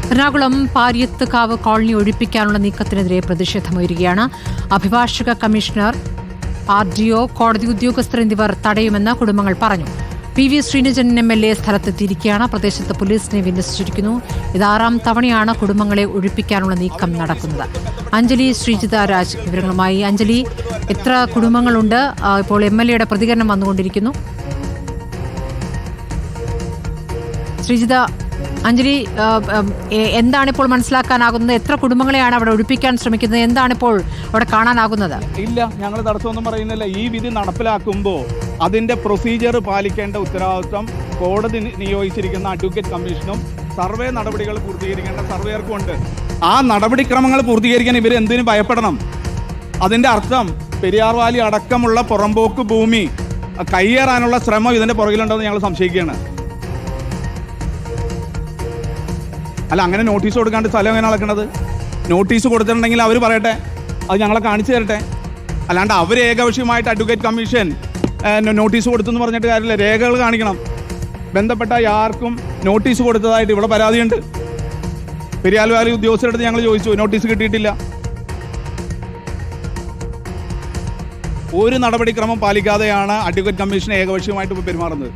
Ernakulam Pariyathukavu colony ഒഴിപ്പിക്കാനുള്ള നീക്കത്തിനെതിരെ പ്രതിഷേധമുയരുകയാണ്. അഭിഭാഷക commissioner, RDO, കോടതി ഉദ്യോഗസ്ഥർ എന്നിവർ തടയുമെന്ന് കുടുംബങ്ങൾ പറഞ്ഞു. PV Sreenijan MLA സ്ഥലത്തെത്തിയിരിക്കുകയാണ്. പ്രദേശത്ത് പോലീസിനെ വിന്യസിച്ചിരിക്കുന്നു. ഇത് 6ാം തവണയാണ് കുടുംബങ്ങളെ ഒഴിപ്പിക്കാനുള്ള നീക്കം നടക്കുന്നത്. അഞ്ജലി ശ്രീജിത രാജ് വിവരങ്ങളുമായി. അഞ്ജലി, എത്ര കുടുംബങ്ങളുണ്ട്? ഇപ്പോൾ MLAയുടെ പ്രതികരണം വന്നുകൊണ്ടിരിക്കുന്നു. ശ്രീജിത, അഞ്ജലി, എന്താണിപ്പോൾ മനസ്സിലാക്കാനാകുന്നത്? എത്ര കുടുംബങ്ങളെയാണ് അവിടെ ഒഴിപ്പിക്കാൻ ശ്രമിക്കുന്നത്? എന്താണിപ്പോൾ അവിടെ കാണാനാകുന്നത്? ഇല്ല, ഞങ്ങൾ തടസ്സമൊന്നും പറയുന്നില്ല. ഈ വിധി നടപ്പിലാക്കുമ്പോൾ അതിൻ്റെ പ്രൊസീജിയർ പാലിക്കേണ്ട ഉത്തരവാദിത്വം കോടതി നിയോഗിച്ചിരിക്കുന്ന അഡ്വക്കേറ്റ് കമ്മീഷനും സർവേ നടപടികൾ പൂർത്തീകരിക്കേണ്ട സർവേയർക്കും ഉണ്ട്. ആ നടപടിക്രമങ്ങൾ പൂർത്തീകരിക്കാൻ ഇവർ എന്തിനു ഭയപ്പെടണം? അതിൻ്റെ അർത്ഥം പെരിയാർ വാലി അടക്കമുള്ള പുറമ്പോക്ക് ഭൂമി കയ്യേറാനുള്ള ശ്രമം ഇതിൻ്റെ പുറകിലുണ്ടെന്ന് ഞങ്ങൾ സംശയിക്കുകയാണ്. അല്ല, അങ്ങനെ നോട്ടീസ് കൊടുക്കാണ്ട് സ്ഥലം എങ്ങനെ നടക്കുന്നത്? നോട്ടീസ് കൊടുത്തിട്ടുണ്ടെങ്കിൽ അവർ പറയട്ടെ, അത് ഞങ്ങളെ കാണിച്ചു തരട്ടെ. അല്ലാണ്ട് അവർ ഏകപക്ഷീയമായിട്ട് അഡ്വക്കേറ്റ് കമ്മീഷൻ നോട്ടീസ് കൊടുത്തെന്ന് പറഞ്ഞിട്ട് കാര്യമില്ല. രേഖകൾ കാണിക്കണം. ബന്ധപ്പെട്ട ആർക്കും നോട്ടീസ് കൊടുത്തതായിട്ട് ഇവിടെ പരാതിയുണ്ട്. പെരിയാർ വാലി ഉദ്യോഗസ്ഥരുടെ ഞങ്ങൾ ചോദിച്ചു, നോട്ടീസ് കിട്ടിയിട്ടില്ല. ഒരു നടപടിക്രമം പാലിക്കാതെയാണ് അഡ്വക്കേറ്റ് കമ്മീഷൻ ഏകപക്ഷീയമായിട്ട് ഇപ്പോൾ പെരുമാറുന്നത്.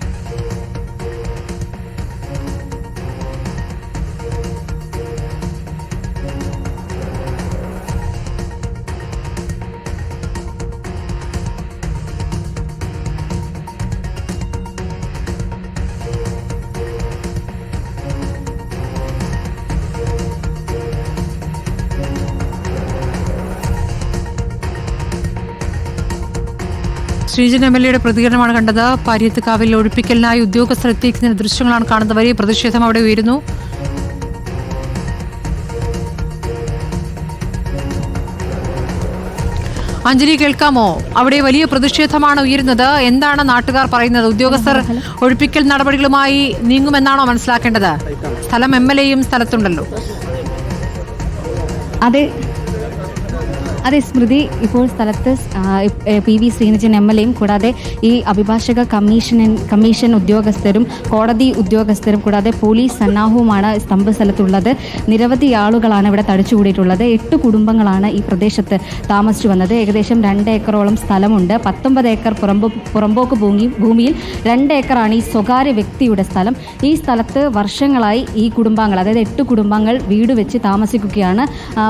ശ്രീജിൻ MLAയുടെ പ്രതികരണമാണ് കണ്ടത്. പാരിയത്തുകാവിൽ ഒഴിപ്പിക്കലിനായി ഉദ്യോഗസ്ഥർ എത്തിക്കുന്ന ദൃശ്യങ്ങളാണ് കാണുന്നത്. വലിയ പ്രതിഷേധം അവിടെ ഉയരുന്നു. അഞ്ജലി, കേൾക്കാമോ? അവിടെ വലിയ പ്രതിഷേധമാണ് ഉയരുന്നത്. എന്താണ് നാട്ടുകാർ പറയുന്നത്? ഉദ്യോഗസ്ഥർ ഒഴിപ്പിക്കൽ നടപടികളുമായി നീങ്ങുമെന്നാണോ മനസ്സിലാക്കേണ്ടത്? സ്ഥലം MLAയും സ്ഥലത്തുണ്ടല്ലോ. അതെ സ്മൃതി, ഇപ്പോൾ സ്ഥലത്ത് PV ശ്രീനിജൻ MLAയും കൂടാതെ ഈ അഭിഭാഷക കമ്മീഷൻ ഉദ്യോഗസ്ഥരും കോടതി ഉദ്യോഗസ്ഥരും കൂടാതെ പോലീസ് സന്നാഹവുമാണ് സ്തംഭ സ്ഥലത്തുള്ളത്. നിരവധി ആളുകളാണ് ഇവിടെ തടിച്ചുകൂടിയിട്ടുള്ളത്. 8 കുടുംബങ്ങളാണ് ഈ പ്രദേശത്ത് താമസിച്ചു വന്നത്. ഏകദേശം 2 ഏക്കറോളം സ്ഥലമുണ്ട്. 19 ഏക്കർ പുറമ്പോക്ക് ഭൂമിയിൽ 2 ഏക്കറാണ് ഈ സ്വകാര്യ വ്യക്തിയുടെ സ്ഥലം. ഈ സ്ഥലത്ത് വർഷങ്ങളായി ഈ കുടുംബാംഗങ്ങൾ, അതായത് 8 കുടുംബങ്ങൾ വീട് വെച്ച് താമസിക്കുകയാണ്.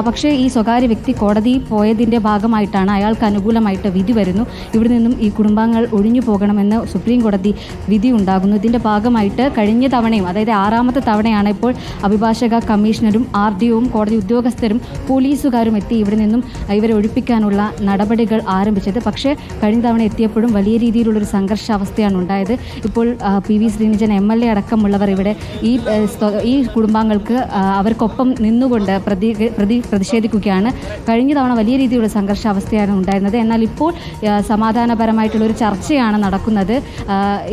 പക്ഷേ ഈ സ്വകാര്യ വ്യക്തി കോടതി പോയതിൻ്റെ ഭാഗമായിട്ടാണ് അയാൾക്ക് അനുകൂലമായിട്ട് വിധി വരുന്നു. ഇവിടെ നിന്നും ഈ കുടുംബാംഗങ്ങൾ ഒഴിഞ്ഞു പോകണമെന്ന് സുപ്രീം കോടതി വിധി ഉണ്ടാകുന്നു. ഇതിൻ്റെ ഭാഗമായിട്ട് കഴിഞ്ഞ തവണയും, അതായത് 6ാമത്തെ തവണയാണ് ഇപ്പോൾ അഭിഭാഷക കമ്മീഷണറും RDOയും കോടതി ഉദ്യോഗസ്ഥരും പോലീസുകാരും എത്തി ഇവിടെ നിന്നും ഇവരെ ഒഴിപ്പിക്കാനുള്ള നടപടികൾ ആരംഭിച്ചത്. പക്ഷേ കഴിഞ്ഞ തവണ എത്തിയപ്പോഴും വലിയ രീതിയിലുള്ളൊരു സംഘർഷാവസ്ഥയാണ് ഉണ്ടായത്. ഇപ്പോൾ PV ശ്രീനിജൻ MLA അടക്കമുള്ളവർ ഇവിടെ ഈ കുടുംബാംഗങ്ങൾക്ക് അവർക്കൊപ്പം നിന്നുകൊണ്ട് പ്രതിഷേധിക്കുകയാണ്. കഴിഞ്ഞ തവണ വലിയ രീതിയിലുള്ള സംഘർഷാവസ്ഥയാണ് ഉണ്ടായിരുന്നത്. എന്നാൽ ഇപ്പോൾ സമാധാനപരമായിട്ടുള്ളൊരു ചർച്ചയാണ് നടക്കുന്നത്.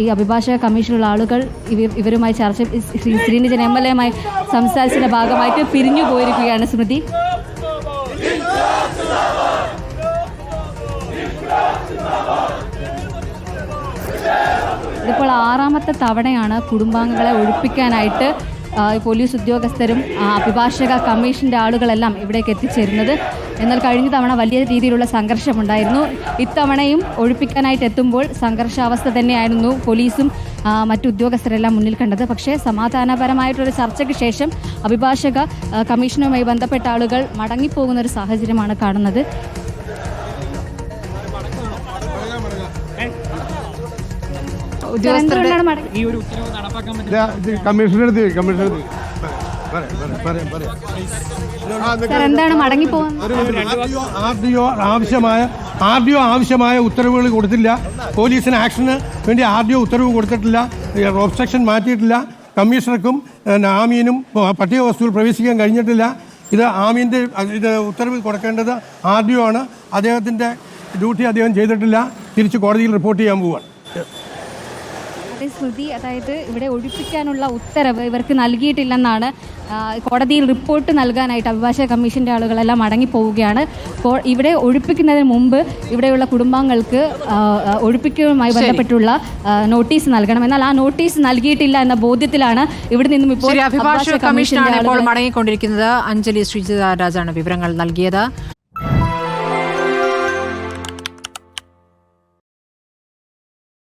ഈ അഭിഭാഷക കമ്മീഷനുള്ള ആളുകൾ ഇവരുമായി ശ്രീനിജൻ MLAയുമായി സംസാരിച്ചതിൻ്റെ ഭാഗമായിട്ട് പിരിഞ്ഞു പോയിരിക്കുകയാണ്. സ്മൃതി, ഇതിപ്പോൾ 6ാമത്തെ തവണയാണ് കുടുംബാംഗങ്ങളെ ഒഴിപ്പിക്കാനായിട്ട് പോലീസ് ഉദ്യോഗസ്ഥരും അഭിഭാഷക കമ്മീഷൻ്റെ ആളുകളെല്ലാം ഇവിടേക്ക് എത്തിച്ചേരുന്നത്. എന്നാൽ കഴിഞ്ഞ തവണ വലിയ രീതിയിലുള്ള സംഘർഷമുണ്ടായിരുന്നു. ഇത്തവണയും ഒഴിപ്പിക്കാനായിട്ട് എത്തുമ്പോൾ സംഘർഷാവസ്ഥ തന്നെയായിരുന്നു പോലീസും മറ്റു ഉദ്യോഗസ്ഥരെല്ലാം മുന്നിൽ കണ്ടത്. പക്ഷേ സമാധാനപരമായിട്ടൊരു ചർച്ചയ്ക്ക് ശേഷം അഭിഭാഷക കമ്മീഷനുമായി ബന്ധപ്പെട്ട ആളുകൾ മടങ്ങിപ്പോകുന്ന ഒരു സാഹചര്യമാണ് കാണുന്നത്. എന്താണ് മടങ്ങിപ്പോകുന്നത്? RDO ആവശ്യമായ ഉത്തരവുകൾ കൊടുത്തില്ല. പോലീസിന് ആക്ഷന് വേണ്ടി RDO ഉത്തരവ് കൊടുത്തിട്ടില്ല. ഒബ്സ്ട്രക്ഷൻ മാറ്റിയിട്ടില്ല. കമ്മീഷണർക്കും ആമീനും പട്ടിക വസ്തുവിൽ പ്രവേശിക്കാൻ കഴിഞ്ഞിട്ടില്ല. ഇത് ആമീൻ്റെ ഉത്തരവ് കൊടുക്കേണ്ടത് RDO ആണ്. അദ്ദേഹത്തിൻ്റെ ഡ്യൂട്ടി അദ്ദേഹം ചെയ്തിട്ടില്ല. തിരിച്ച് കോടതിയിൽ റിപ്പോർട്ട് ചെയ്യാൻ പോവുകയാണ്. സ്മൃതി, അതായത് ഇവിടെ ഒഴിപ്പിക്കാനുള്ള ഉത്തരവ് ഇവർക്ക് നൽകിയിട്ടില്ലെന്നാണ് കോടതിയിൽ റിപ്പോർട്ട് നൽകാനായിട്ട് അഭിഭാഷക കമ്മീഷൻ്റെ ആളുകളെല്ലാം മടങ്ങിപ്പോവുകയാണ്. ഇവിടെ ഒഴിപ്പിക്കുന്നതിന് മുമ്പ് ഇവിടെയുള്ള കുടുംബാംഗങ്ങൾക്ക് ഒഴിപ്പിക്കലുമായി ബന്ധപ്പെട്ടുള്ള നോട്ടീസ് നൽകണം. എന്നാൽ ആ നോട്ടീസ് നൽകിയിട്ടില്ല എന്ന ബോധ്യത്തിലാണ് ഇവിടെ നിന്നും ഇപ്പോൾ അഭിഭാഷക കമ്മീഷനാണ് ഇപ്പോൾ മടങ്ങിക്കൊണ്ടിരിക്കുന്നത്. അഞ്ജലി ശ്രീജിത രാജാണ് വിവരങ്ങൾ നൽകിയത്.